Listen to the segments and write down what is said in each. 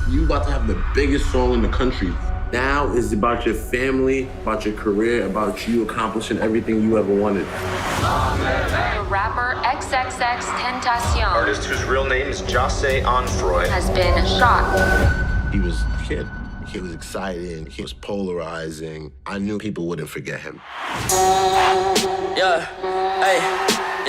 You about to have the biggest song in the country. Now is about your family, about your career, about you accomplishing everything you ever wanted. The rapper XXXTentacion, artist whose real name is Jose Onfroy, has been shot. He was a kid. He was exciting. He was polarizing. I knew people wouldn't forget him. Yeah, hey,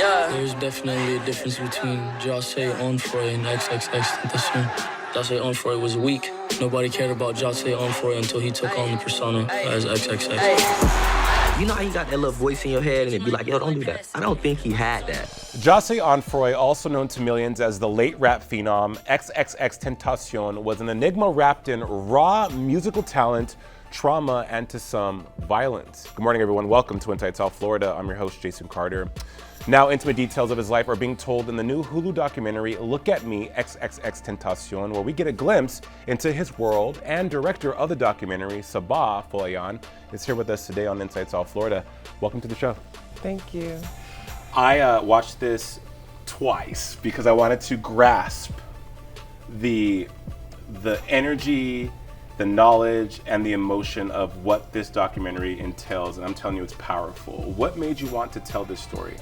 yeah. There's definitely a difference between Jose Onfroy and XXXTentacion. Jose Onfroy was weak. Nobody cared about Jose Onfroy until he took on the persona as XXX. You know how you got that little voice in your head and it'd be like, yo, don't do that. I don't think he had that. Jose Onfroy, also known to millions as the late rap phenom, XXXTentacion, was an enigma wrapped in raw musical talent, trauma, and to some, violence. Good morning, everyone. Welcome to Inside South Florida. I'm your host, Jason Carter. Now, intimate details of his life are being told in the new HULU documentary, Look at Me, XXXTentacion, where we get a glimpse into his world, and director of the documentary, Sabaah Folayan, is here with us today on Inside South Florida. Welcome to the show. Thank you. I watched this twice because I wanted to grasp the energy, the knowledge, and the emotion of what this documentary entails, and I'm telling you, it's powerful. What made you want to tell this story?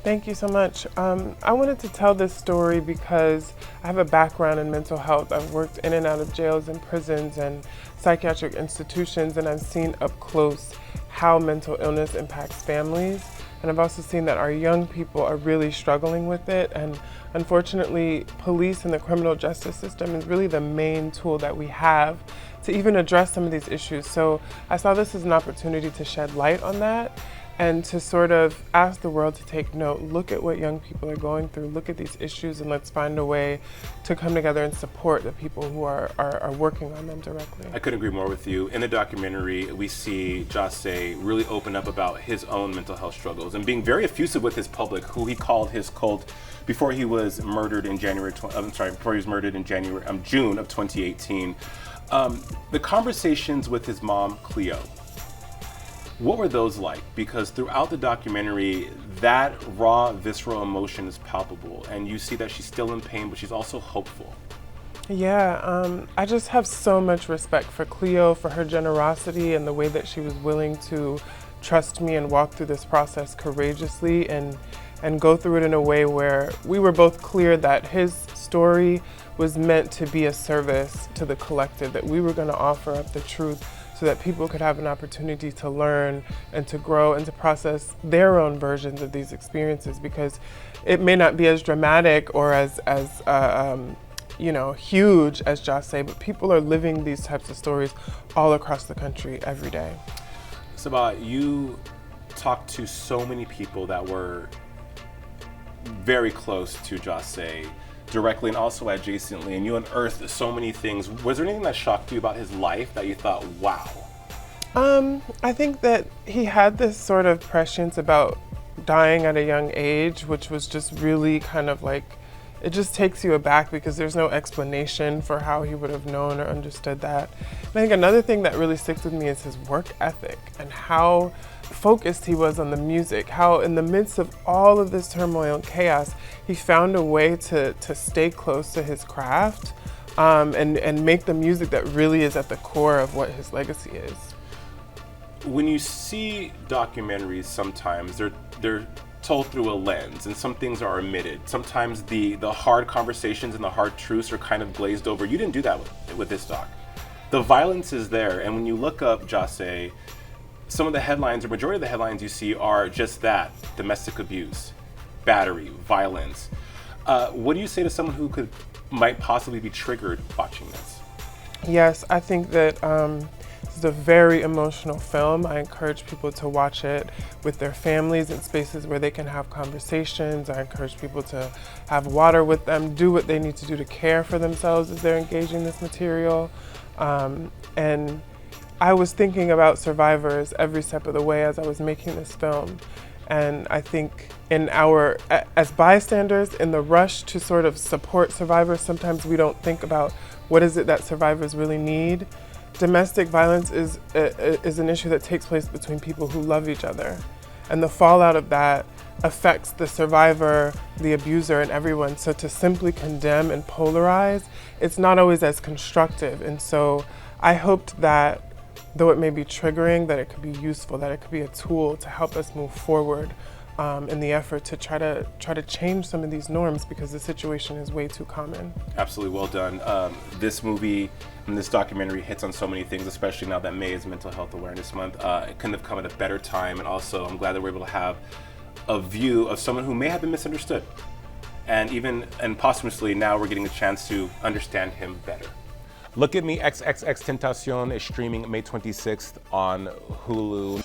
Thank you so much. I wanted to tell this story because I have a background in mental health. I've worked in and out of jails and prisons and psychiatric institutions, and I've seen up close how mental illness impacts families. And I've also seen that our young people are really struggling with it. And unfortunately, police and the criminal justice system is really the main tool that we have to even address some of these issues. So I saw this as an opportunity to shed light on that and to sort of ask the world to take note, look at what young people are going through, look at these issues, and let's find a way to come together and support the people who are working on them directly. I couldn't agree more with you. In the documentary, we see Jose really open up about his own mental health struggles and being very effusive with his public, who he called his cult before he was murdered in June of 2018. The conversations with his mom, Cleo, what were those like? Because throughout the documentary, that raw, visceral emotion is palpable, and you see that she's still in pain, but she's also hopeful. Yeah, I just have so much respect for Cleo, for her generosity and the way that she was willing to trust me and walk through this process courageously and go through it in a way where we were both clear that his story was meant to be a service to the collective, that we were going to offer up the truth so that people could have an opportunity to learn and to grow and to process their own versions of these experiences, because it may not be as dramatic or as huge as Jose, but people are living these types of stories all across the country every day. Sabaah, you talked to so many people that were very close to Jose, directly and also adjacently, and you unearthed so many things. Was there anything that shocked you about his life that you thought, wow? I think that he had this sort of prescience about dying at a young age, which was just really kind of like, it just takes you aback because there's no explanation for how he would have known or understood that. And I think another thing that really sticks with me is his work ethic and how focused he was on the music, how in the midst of all of this turmoil and chaos, he found a way to stay close to his craft and make the music that really is at the core of what his legacy is. When you see documentaries, sometimes they're told through a lens and some things are omitted. Sometimes the hard conversations and the hard truths are kind of glazed over. You didn't do that with this doc. The violence is there, and when you look up Jose, some of the headlines, or majority of the headlines you see are just that: domestic abuse, battery, violence. What do you say to someone who might possibly be triggered watching this? Yes, I think that this is a very emotional film. I encourage people to watch it with their families in spaces where they can have conversations. I encourage people to have water with them, do what they need to do to care for themselves as they're engaging this material. And I was thinking about survivors every step of the way as I was making this film. And I think as bystanders, in the rush to sort of support survivors, sometimes we don't think about what is it that survivors really need. Domestic violence is an issue that takes place between people who love each other. And the fallout of that affects the survivor, the abuser, and everyone. So to simply condemn and polarize, it's not always as constructive. And so I hoped that, though it may be triggering, that it could be useful, that it could be a tool to help us move forward in the effort to try to change some of these norms, because the situation is way too common. Absolutely, well done. This movie and this documentary hits on so many things, especially now that May is Mental Health Awareness Month. It couldn't have come at a better time, and also I'm glad that we're able to have a view of someone who may have been misunderstood. And posthumously, now we're getting a chance to understand him better. Look at Me XXXTentacion is streaming May 26th on Hulu.